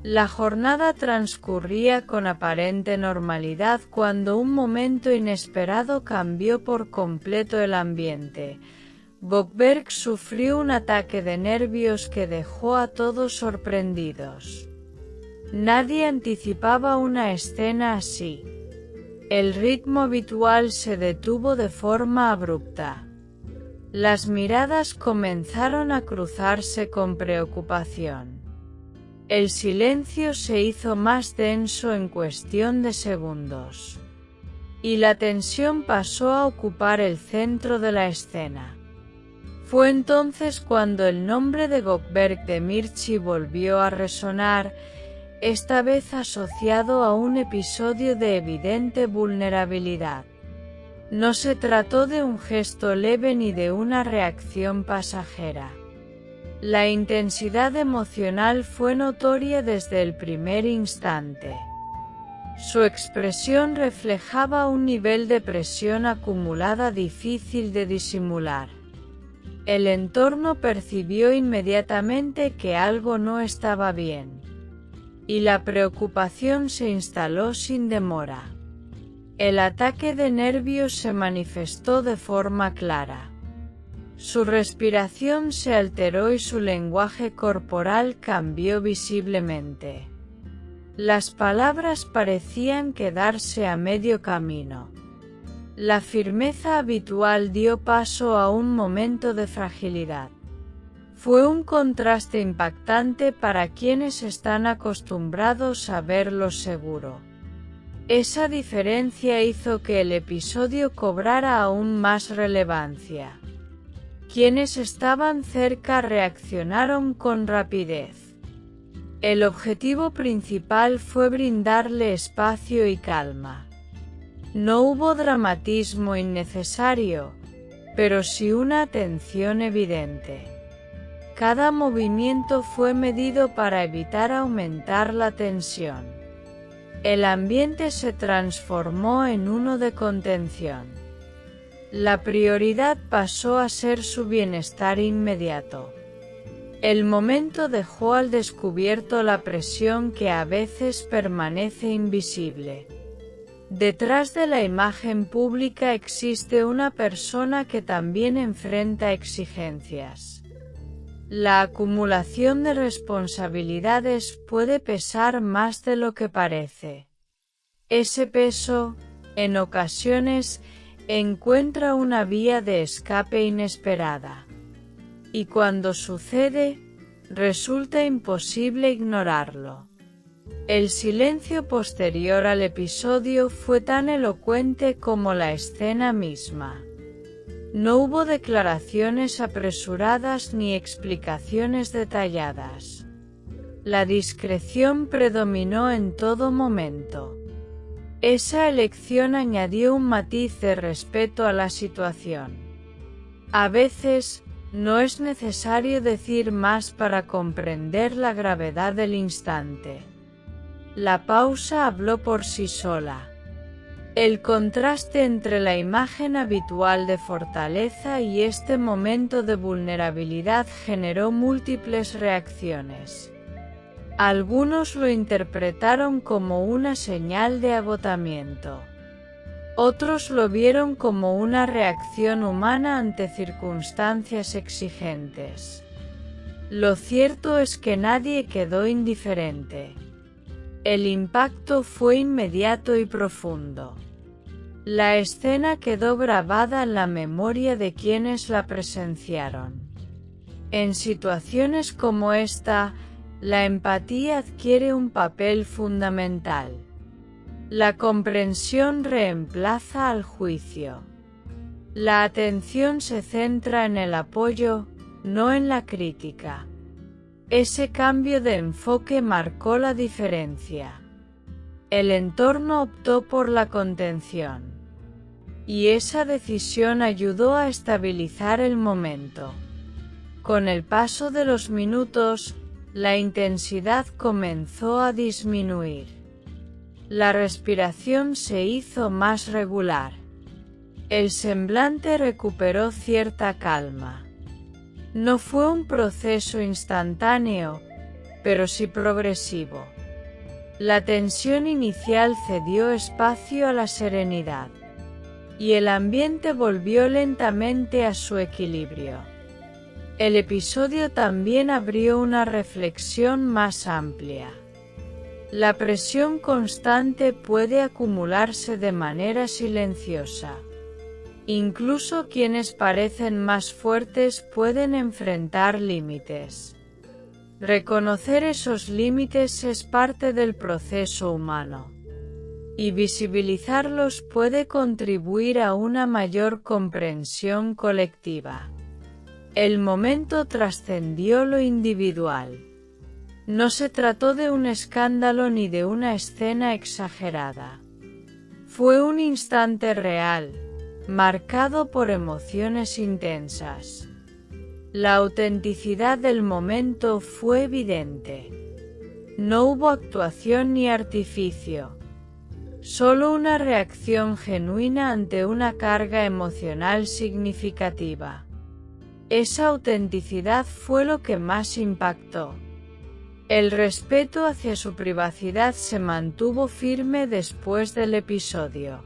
La jornada transcurría con aparente normalidad cuando un momento inesperado cambió por completo el ambiente. Bockberg sufrió un ataque de nervios que dejó a todos sorprendidos. Nadie anticipaba una escena así. El ritmo habitual se detuvo de forma abrupta. Las miradas comenzaron a cruzarse con preocupación. El silencio se hizo más denso en cuestión de segundos. Y la tensión pasó a ocupar el centro de la escena. Fue entonces cuando el nombre de Bockberg de Mirchi volvió a resonar, esta vez asociado a un episodio de evidente vulnerabilidad. No se trató de un gesto leve ni de una reacción pasajera. La intensidad emocional fue notoria desde el primer instante. Su expresión reflejaba un nivel de presión acumulada difícil de disimular. El entorno percibió inmediatamente que algo no estaba bien. Y la preocupación se instaló sin demora. El ataque de nervios se manifestó de forma clara. Su respiración se alteró y su lenguaje corporal cambió visiblemente. Las palabras parecían quedarse a medio camino. La firmeza habitual dio paso a un momento de fragilidad. Fue un contraste impactante para quienes están acostumbrados a verlo seguro. Esa diferencia hizo que el episodio cobrara aún más relevancia. Quienes estaban cerca reaccionaron con rapidez. El objetivo principal fue brindarle espacio y calma. No hubo dramatismo innecesario, pero sí una atención evidente. Cada movimiento fue medido para evitar aumentar la tensión. El ambiente se transformó en uno de contención. La prioridad pasó a ser su bienestar inmediato. El momento dejó al descubierto la presión que a veces permanece invisible. Detrás de la imagen pública existe una persona que también enfrenta exigencias. La acumulación de responsabilidades puede pesar más de lo que parece. Ese peso, en ocasiones, encuentra una vía de escape inesperada. Y cuando sucede, resulta imposible ignorarlo. El silencio posterior al episodio fue tan elocuente como la escena misma. No hubo declaraciones apresuradas ni explicaciones detalladas. La discreción predominó en todo momento. Esa elección añadió un matiz de respeto a la situación. A veces, no es necesario decir más para comprender la gravedad del instante. La pausa habló por sí sola. El contraste entre la imagen habitual de fortaleza y este momento de vulnerabilidad generó múltiples reacciones. Algunos lo interpretaron como una señal de agotamiento. Otros lo vieron como una reacción humana ante circunstancias exigentes. Lo cierto es que nadie quedó indiferente. El impacto fue inmediato y profundo. La escena quedó grabada en la memoria de quienes la presenciaron. En situaciones como esta, la empatía adquiere un papel fundamental. La comprensión reemplaza al juicio. La atención se centra en el apoyo, no en la crítica. Ese cambio de enfoque marcó la diferencia. El entorno optó por la contención. Y esa decisión ayudó a estabilizar el momento. Con el paso de los minutos, la intensidad comenzó a disminuir. La respiración se hizo más regular. El semblante recuperó cierta calma. No fue un proceso instantáneo, pero sí progresivo. La tensión inicial cedió espacio a la serenidad, y el ambiente volvió lentamente a su equilibrio. El episodio también abrió una reflexión más amplia. La presión constante puede acumularse de manera silenciosa. Incluso quienes parecen más fuertes pueden enfrentar límites. Reconocer esos límites es parte del proceso humano, y visibilizarlos puede contribuir a una mayor comprensión colectiva. El momento trascendió lo individual. No se trató de un escándalo ni de una escena exagerada. Fue un instante real, marcado por emociones intensas. La autenticidad del momento fue evidente. No hubo actuación ni artificio. Solo una reacción genuina ante una carga emocional significativa. Esa autenticidad fue lo que más impactó. El respeto hacia su privacidad se mantuvo firme después del episodio.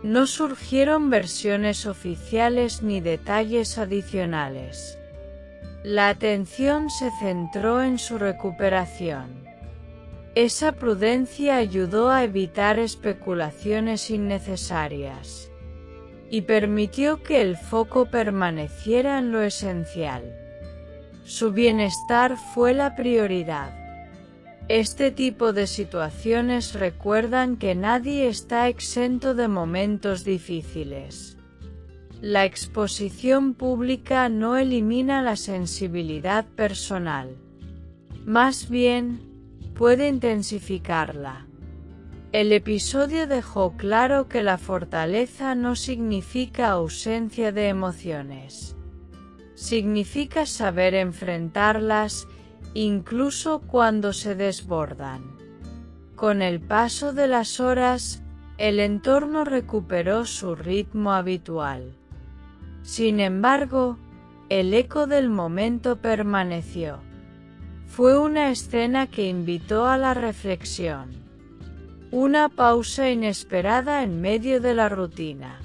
No surgieron versiones oficiales ni detalles adicionales. La atención se centró en su recuperación. Esa prudencia ayudó a evitar especulaciones innecesarias, y permitió que el foco permaneciera en lo esencial. Su bienestar fue la prioridad. Este tipo de situaciones recuerdan que nadie está exento de momentos difíciles. La exposición pública no elimina la sensibilidad personal. Más bien, puede intensificarla. El episodio dejó claro que la fortaleza no significa ausencia de emociones. Significa saber enfrentarlas, incluso cuando se desbordan. Con el paso de las horas, el entorno recuperó su ritmo habitual. Sin embargo, el eco del momento permaneció. Fue una escena que invitó a la reflexión. Una pausa inesperada en medio de la rutina.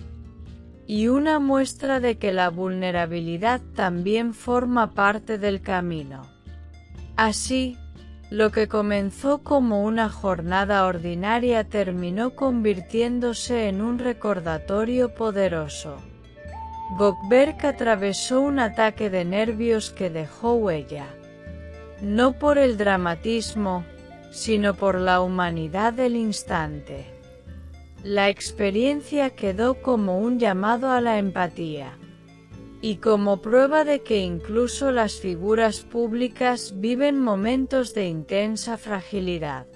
Y una muestra de que la vulnerabilidad también forma parte del camino. Así, lo que comenzó como una jornada ordinaria terminó convirtiéndose en un recordatorio poderoso. Goldberg atravesó un ataque de nervios que dejó huella. No por el dramatismo, sino por la humanidad del instante. La experiencia quedó como un llamado a la empatía. Y como prueba de que incluso las figuras públicas viven momentos de intensa fragilidad.